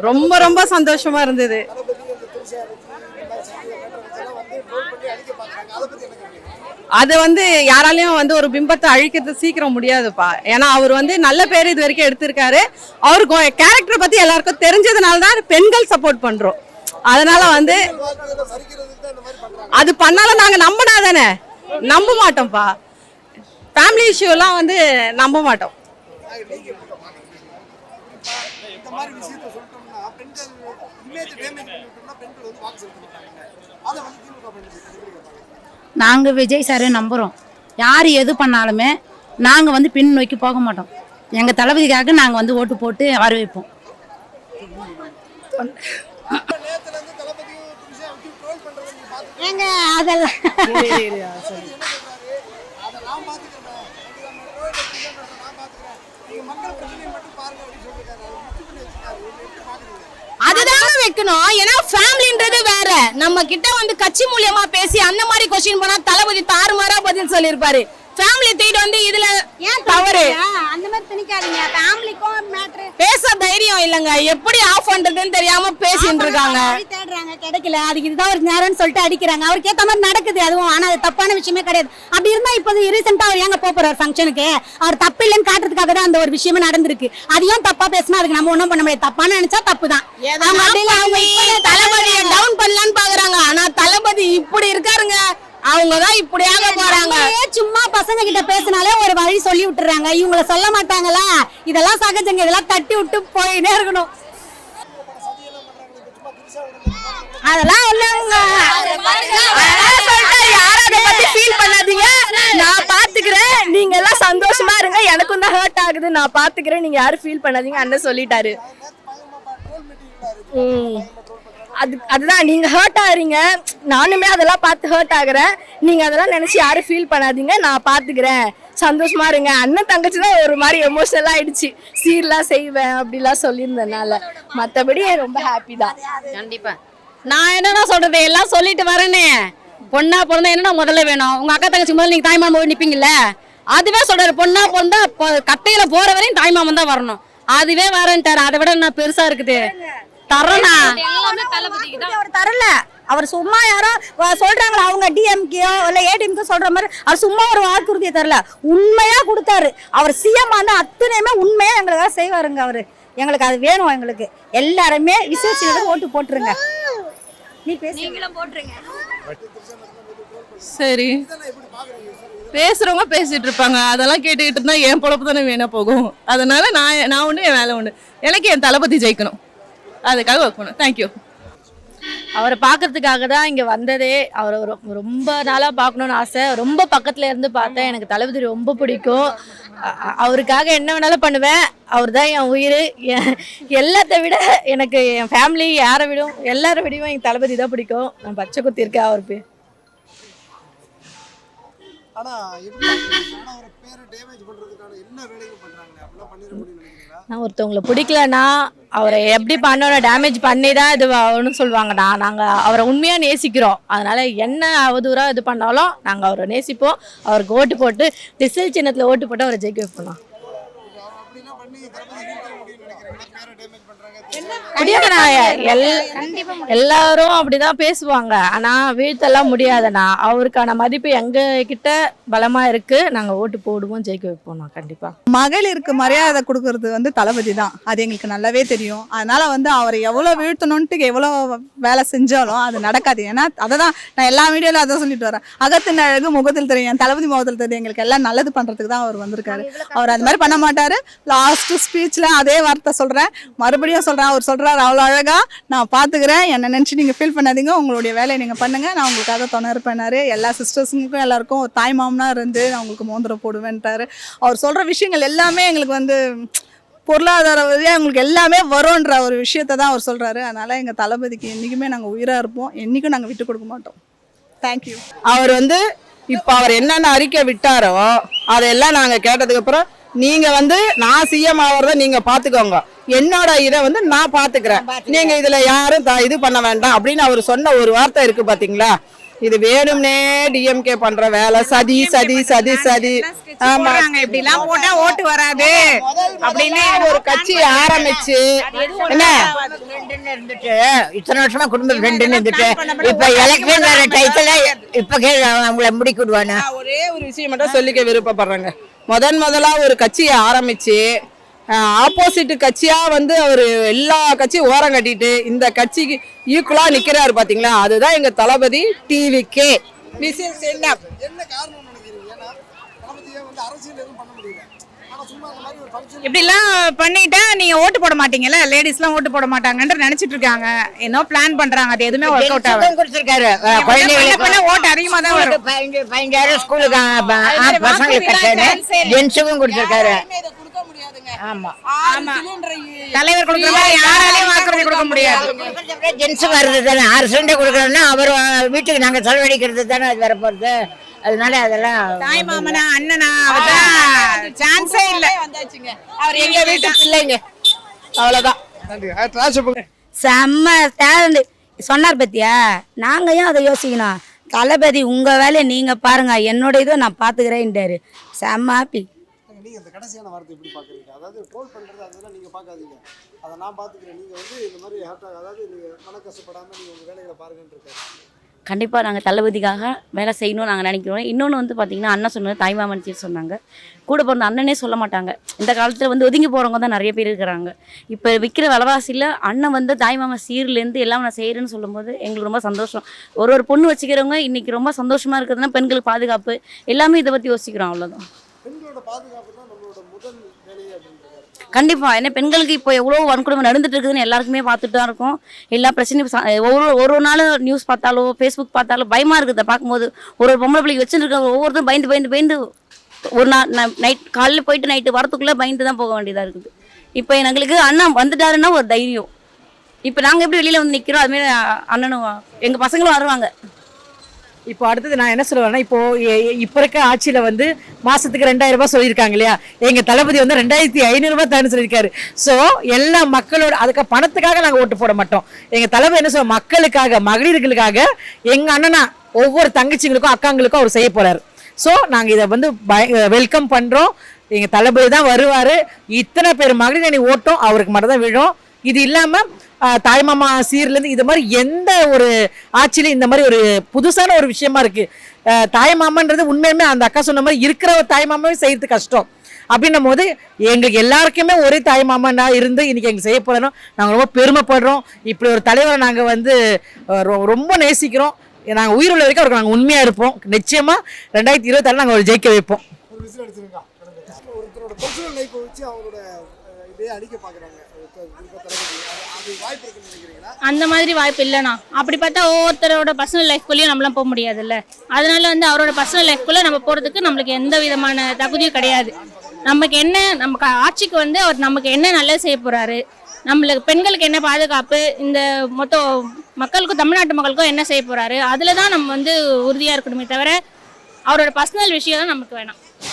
ரொம்ப ரொம்ப சந்தோஷமா இருந்தது. அது யாராலையும் ஒரு பிம்பத்தை அழிக்கிறது சீக்கிரம் முடியாதுப்பா. ஏன்னா அவர் நல்ல பேர் இது வரைக்கும் எடுத்திருக்காரு. அவருக்கு கேரக்டர் பத்தி எல்லாருக்கும் தெரிஞ்சதுனால தான் பெண்கள் சப்போர்ட் பண்றோம். அதனால அது பண்ணாலும் நாங்க நம்பினாதானே, நம்ப மாட்டோம்ப்பா. ஃபேமிலி இஷ்யூ எல்லாம் நம்ப மாட்டோம். நாங்கள் விஜய் சாரை நம்புகிறோம். யார் எது பண்ணாலுமே நாங்கள் பின் நோக்கி போக மாட்டோம். எங்கள் தளபதிக்காக நாங்கள் ஓட்டு போட்டு வரவேற்போம். அதெல்லாம் அதுதாங்க வைக்கணும். ஏன்னா ஃபேமிலின்றது வேற. நம்ம கிட்ட கட்சி மூலியமா பேசி அந்த மாதிரி கொஸ்டின் பண்ணா தளபதி தாறுமாறா பதில் சொல்லிருப்பாரு. ஃபேமிலி தீட்டு இதுல ஏன் தவறு? அந்த மாதிரி திணிக்காதீங்க. ஃபேமிலிக்கும் மேட்டர் பேச தைரியம் இல்லங்க. எப்படி ஆஃப் பண்றதுன்னு தெரியாம பேசிட்டு இருக்காங்க. தேடுறாங்க, கிடைக்கல. அதுக்கு இதுதான் ஒரு நேரம்னு சொல்லிட்டு அடிக்கிறாங்க. அவருக்கு ஏத்த மாதிரி நடக்குது அதுவும். ஆனா அது தப்பான விஷயமே கிடையாது. அப்படி இருந்தா இப்போ ரீசெண்டா அவர் ஏங்க போறாரு ஃபங்க்ஷனுக்கு? அவர் தப்பு இல்லைன்னு காட்டுறதுக்காக தான் அந்த ஒரு விஷயமே நடந்திருக்கு. அதையும் தப்பா பேசினா அதுக்கு நம்ம ஒன்றும் பண்ண முடியாது. தப்பான நினைச்சா தப்பு தான். தளபதியை டவுன் பண்ணலான்னு பாக்குறாங்க. ஆனா தளபதி இப்படி இருக்காருங்க. அவங்கதான் இப்படியாக போறாங்க. சும்மா பசங்க கிட்ட பேசினாலே ஒரு வழி சொல்லி விட்டுறாங்க. இவங்கள சொல்ல மாட்டாங்களா? இதெல்லாம் சகஜங்க. இதெல்லாம் தட்டி விட்டு போயிட்டே இருக்கணும். அதெல்லாம் இல்லங்க. யாரும் அதை பத்தி ஃபீல் பண்ணாதீங்க, நான் பாத்துக்கிறேன். நீங்க எல்லாம் சந்தோஷமா இருங்க. எனக்கும் தான் ஹர்ட் ஆகுது, நான் பாத்துக்கிறேன். நீங்க யாரும் ஃபீல் பண்ணாதீங்க. அண்ணன் சொல்லிட்டாரு. அதுதான் நீங்க ஹர்ட் ஆகுறீங்க. நானுமே அதெல்லாம் பார்த்து ஹர்ட் ஆகுறேன். நீங்க அதெல்லாம் நினைச்சு யாரும் ஃபீல் பண்ணாதீங்க. நான் பாத்துக்கிறேன், சந்தோஷமா இருங்க. அண்ணன் தங்கச்சி தான் ஒரு மாதிரி எமோஷனலா ஆயிடுச்சு. சீர்லாம் செய்வேன் அப்படிலாம் சொல்லியிருந்தனால. மற்றபடி ரொம்ப ஹாப்பி தான். கண்டிப்பா. நான் என்னன்னா சொல்றது, எல்லாம் சொல்லிட்டு வரேனே. பொண்ணா பிறந்தா என்னன்னா முதல்ல வேணும். உங்க அக்கா தங்கச்சி முதல்ல நீங்க தாய்மாமன் போய் நிப்பீங்கல்ல, அதுவே சொல்றாரு. பொண்ணா பிறந்தா கட்டையில போற வரையும் தாய்மாமன் தான் வரணும். அதுவே வரேன்ட்டாரு. அதை விட என்ன பெருசா இருக்குது? தரனா தரல. அவர் சும்மா யாரோ சொல்றாங்களா, அவங்க டிஎம்கேயோ இல்ல ஏடிஎம்கோ சொல்ற மாதிரி அவர் சும்மா ஒரு வாக்குறுதியை தரல, உண்மையா கொடுத்தாரு. அவர் சிஎம் அத்தனையுமே உண்மையா எங்களுக்காக செய்வாருங்க. அவரு எங்களுக்கு அது வேணும். எங்களுக்கு எல்லாருமே விசேஷம் ஓட்டு போட்டுருங்க. நீங்களும் போட்டுருங்க. சரி, பேசுறவங்க பேசிட்டு இருப்பாங்க. அதெல்லாம் கேட்டுக்கிட்டு இருந்தா என் பொழப்பு தானே வேணா போகும். அதனால நான் ஒண்ணு, என் வேலை ஒண்ணு. எனக்கு என் தளபதி ஜெயிக்கணும், அதுக்காக ஒர்க் பண்ணணும். தேங்க்யூ. அவரை பார்க்கறதுக்காக தான் இங்கே வந்ததே. அவரை ரொம்ப நாளாக பார்க்கணுன்னு ஆசை. ரொம்ப பக்கத்தில் இருந்து பார்த்தேன். எனக்கு தளபதி ரொம்ப பிடிக்கும். அவருக்காக என்ன வேணாலும் பண்ணுவேன். அவர் தான் என் உயிர். எல்லாத்த விட எனக்கு என் ஃபேமிலி யாரை விடும், எல்லாரை விடையும் என் தளபதி தான் பிடிக்கும். நான் பச்சை குத்தி இருக்கேன் அவர் பேர். நான் ஒருத்தவங்களை பிடிக்கலன்னா அவரை எப்படி பண்ணணும், டேமேஜ் பண்ணி தான் இது ஆகணும்னு சொல்லுவாங்க. நாங்கள் அவரை உண்மையாக நேசிக்கிறோம். அதனால் என்ன அவதூறாக இது பண்ணாலும் நாங்கள் அவரை நேசிப்போம். அவருக்கு ஓட்டு போட்டு டிசில் சின்னத்தில் ஓட்டு போட்டு அவரை ஜெயிக்க வைப்போம். எல்லாரும் அப்படிதான் பேசுவாங்க. ஆனா வீழ்த்தெல்லாம் முடியாதுண்ணா. அவருக்கான மதிப்பு எங்க கிட்ட பலமா இருக்கு. நாங்க ஓட்டு போடுவோம், ஜெயிக்க வைப்போம். கண்டிப்பா மகளிருக்கு மரியாதை கொடுக்கறது தளபதி தான். அது எங்களுக்கு நல்லாவே தெரியும். அதனால அவரை எவ்வளவு வீழ்த்தணும்ட்டு எவ்வளவு வேலை செஞ்சாலும் அது நடக்காது. ஏன்னா அததான் நான் எல்லா வீடியோல அதான் சொல்லிட்டு வரேன். அகத்தின் அழகு முகத்தில் தெரியும், தளபதி முகத்தில் தெரியும். எங்களுக்கு எல்லாம் நல்லது பண்றதுக்கு தான் அவர் வந்திருக்காரு. அவர் அது மாதிரி பண்ண மாட்டாரு. லாஸ்ட் ஸ்பீச்ல அதே வார்த்தை சொல்றேன், மறுபடியும் சொல்றேன். அவர் சொல்றாரு, அவ்வளோ அழகா நான் பாத்துக்கிறேன், என்ன நினைச்சு நீங்க ஃபீல் பண்ணாதீங்க, உங்களுடைய வேலையை நீங்க பண்ணுங்க, நான் உங்களுக்காக துணை இருப்பேனாரு. எல்லா சிஸ்டர்ஸுங்களுக்கும் எல்லாருக்கும் ஒரு தாய் மாமனா இருந்து நான் உங்களுக்கு மோதிரம் போடுவேன்ட்டாரு. அவர் சொல்ற விஷயங்கள் எல்லாமே எங்களுக்கு பொருளாதார வழியாக உங்களுக்கு எல்லாமே வரும்ன்ற ஒரு விஷயத்தை தான் அவர் சொல்றாரு. அதனால எங்க தளபதிக்கு என்னைக்குமே நாங்க உயிரா இருப்போம். என்னைக்கும் நாங்க விட்டு கொடுக்க மாட்டோம். தேங்க்யூ. அவர் இப்போ அவர் என்னென்ன அறிக்கை விட்டாரோ அதெல்லாம் நாங்க கேட்டதுக்கு அப்புறம் நீங்க நான் சிஎம் ஆகிறத நீங்க பாத்துக்கோங்க, என்னோட இதை நான் பாத்துக்கிறேன், நீங்க இதுல யாரும் இது பண்ண வேண்டாம் அப்படின்னு அவர் சொன்ன ஒரு வார்த்தை இருக்கு பாத்தீங்களா, இது வேணும்னே டிஎம்கே பண்ற வேலை. சதி சதி சதி சதி. ஆமா, இப்படி எல்லாம் போட்டா ஓட்டு வராது அப்படின்னு ஒரு கட்சி ஆரம்பிச்சு என்ன இருந்துட்டு இத்தனை வருஷமா குடும்பம் ரெண்டுன்னு இருந்துட்டு இப்ப எலெக்ஷன் வர டைத்துல இப்ப அவங்கள முடிக்கிடுவானு ஒரே ஒரு விஷயம் மட்டும் சொல்லிக்க விருப்பப்படுறாங்க. முதலா ஒரு கட்சியை ஆரம்பிச்சு ஆப்போசிட் கட்சியா வந்து அவரு எல்லா கட்சியும் ஓரம் கட்டிட்டு இந்த கட்சிக்கு ஈக்குவலா நிக்கிறாரு பாத்தீங்களா, அதுதான் எங்க தளபதி டிவிகே. இப்படி எல்லாம் பண்ணிட்டா நீங்க ஓட்டு போட மாட்டீங்கல்ல, லேடிஸ் எல்லாம் ஓட்டு போட மாட்டாங்கன்னு நினைச்சிட்டு இருக்காங்க. என்ன பிளான் பண்றாங்க, அது எதுவுமே ஒர்க் அவுட் ஆகும். கொடுத்திருக்காரு குழந்தைகளுக்கு ஓட்டு அதிகமா தான் வரும். 15,000 ஸ்கூலுக்கு பசங்களுக்கு கட்டணும், ஜென்ஸுக்கும் கொடுத்திருக்காரு. ஆமா, தலைவர் கொடுக்கற மாதிரி யாராலையும் வாக்குறுதி கொடுக்க முடியாது. ஜென்ஸ் வருது தானே, 6 சிலிண்டர் கொடுக்கறோம்னா அவர் வீட்டுக்கு நாங்க செலவழிக்கிறது தானே அது வர போறது. அதனால அதெல்லாம் தாய் மாமனா அண்ணனா அதான் சான்ஸே இல்ல. அவர் எங்க வீட்டு பிள்ளைங்க, அவ்வளவுதான். செம்ம டேலண்ட் சொன்னார் பத்தியா, நாங்க ஏன் அதை யோசிக்கணும்? தளபதி உங்க வேலையை நீங்க பாருங்க, என்னோட இதை நான் பாத்துக்கிறேன்ட்டாரு. செம்ம ஹாப்பி. நீங்க இந்த கடைசியான வார்த்தை எப்படி பாக்குறீங்க? அதாவது ட்ரோல் பண்றது அதெல்லாம் நீங்க பார்க்காதீங்க, அதை நான் பாத்துக்கிறேன். நீங்க வந்து இந்த மாதிரி அதாவது நீங்க மன கஷ்டப்படாம நீங்க உங்க வேலைகளை பாருங்கன்னு இருக்காரு. கண்டிப்பாக நாங்கள் தளபதிக்காக வேலை செய்யணும்னு நாங்கள் நினைக்கிறோம். இன்னொன்று வந்து பார்த்திங்கன்னா, அண்ணன் சொன்னது தாய்மாமன் சொன்னாங்க. கூட பிறந்த அண்ணனே சொல்ல மாட்டாங்க. இந்த காலத்தில் வந்து ஒதுங்கி போகிறவங்க தான் நிறைய பேர் இருக்கிறாங்க. இப்போ விற்கிற விலைவாசியில் அண்ணன் வந்து தாய்மாமன் சீர்லேருந்து எல்லாம் நான் செய்கிறேன்னு சொல்லும்போது எங்களுக்கு ரொம்ப சந்தோஷம். ஒரு பொண்ணு வச்சுக்கிறவங்க இன்றைக்கி ரொம்ப சந்தோஷமாக இருக்கிறதுனா பெண்களுக்கு பாதுகாப்பு எல்லாமே இதை பற்றி யோசிக்கிறோம். அவ்வளோதான். பெண்களோட பாதுகாப்பு தான் நம்மளோட முதல் வேலையே அப்படின்றாரு. கண்டிப்பாக. ஏன்னா பெண்களுக்கு இப்போ எவ்வளோ வன்கொடுமை நடந்துட்டு இருக்குதுன்னு எல்லாருக்குமே பார்த்துட்டு தான் இருக்கும். எல்லா பிரச்சனையும் ஒரு நாள் நியூஸ் பார்த்தாலோ ஃபேஸ்புக் பார்த்தாலும் பயமாக இருக்குது. பார்க்கும்போது ஒரு பொம்பளை பிள்ளைக்கு வச்சுருக்க ஒவ்வொருத்தரும் பயந்து ஒரு நாள் நைட் காலையில் போயிட்டு நைட்டு வரத்துக்குள்ளே பயந்து தான் போக வேண்டியதாக இருக்குது. இப்போ எங்களுக்கு அண்ணன் வந்துட்டாருன்னா ஒரு தைரியம். இப்போ நாங்கள் எப்படி வெளியில் வந்து நிற்கிறோம், அதுமாரி அண்ணனும் எங்கள் பசங்களும் வருவாங்க. இப்போ அடுத்தது நான் என்ன சொல்லுவேன்னா, இப்போ இருக்க ஆட்சியில் வந்து மாதத்துக்கு 2,000 ரூபாய் சொல்லியிருக்காங்க இல்லையா, எங்கள் தளபதி வந்து 2,500 ரூபாய் தானே சொல்லியிருக்காரு. ஸோ எல்லா மக்களோட அதுக்கு பணத்துக்காக நாங்கள் ஓட்டு போட மாட்டோம். எங்கள் தளபதி என்ன சொல்ல, மக்களுக்காக மகளிர்களுக்காக எங்கள் அண்ணனா ஒவ்வொரு தங்கச்சிங்களுக்கும் அக்காங்களுக்கும் அவர் செய்ய போகிறார். ஸோ நாங்கள் இதை வந்து வெல்கம் பண்ணுறோம். எங்கள் தளபதி தான் வருவார். இத்தனை பேர் மகளிர் அணி ஓட்டம் அவருக்கு மட்டும் தான் விழும். இது இல்லாமல் தாய்மாமா சீர்லேருந்து இது மாதிரி எந்த ஒரு ஆட்சியிலும் இந்த மாதிரி ஒரு புதுசான ஒரு விஷயமா இருக்குது. தாய்மாமன்றது உண்மையுமே அந்த அக்கா சொன்ன மாதிரி இருக்கிற ஒரு தாய்மாமாவே செய்யறது கஷ்டம். அப்படின்னும் போது எங்களுக்கு எல்லாருக்குமே ஒரே தாய்மாமனா இருந்து இன்னைக்கு எங்களுக்கு செய்ய போகிறோம். நாங்கள் ரொம்ப பெருமைப்படுறோம். இப்படி ஒரு தலைவரை நாங்கள் வந்து ரொம்ப நேசிக்கிறோம். நாங்கள் உயிர் உள்ள வரைக்கும் அவருக்கு நாங்கள் உண்மையாக இருப்போம். நிச்சயமாக 2026 நாங்கள் ஒரு ஜெயிக்க வைப்போம். ஒரு விசில் அடிச்சிருக்கா ஒருத்தரோட பர்சனல் லைஃப் வச்சு அவரோட இதையே அடிக்க பார்க்குறாங்க. அந்த மாதிரி வாய்ப்பு இல்லைண்ணா. அப்படி பார்த்தா ஒவ்வொருத்தரோட பர்சனல் லைஃப்குள்ளேயும் நம்மளாம் போக முடியாதுல்ல. அதனால வந்து அவரோட பர்சனல் லைஃப்குள்ளே நம்ம போகிறதுக்கு நம்மளுக்கு எந்த விதமான தகுதியும் கிடையாது. நமக்கு என்ன, நமக்கு ஆட்சிக்கு வந்து அவர் நமக்கு என்ன நல்லது செய்ய போகிறாரு, நம்மளுக்கு பெண்களுக்கு என்ன பாதுகாப்பு, இந்த மொத்தம் மக்களுக்கும் தமிழ்நாட்டு மக்களுக்கும் என்ன செய்ய போகிறாரு, அதில் தான் நம்ம வந்து உறுதியாக இருக்கணுமே தவிர அவரோட பர்சனல் விஷயம் தான் நமக்கு வேணாம்.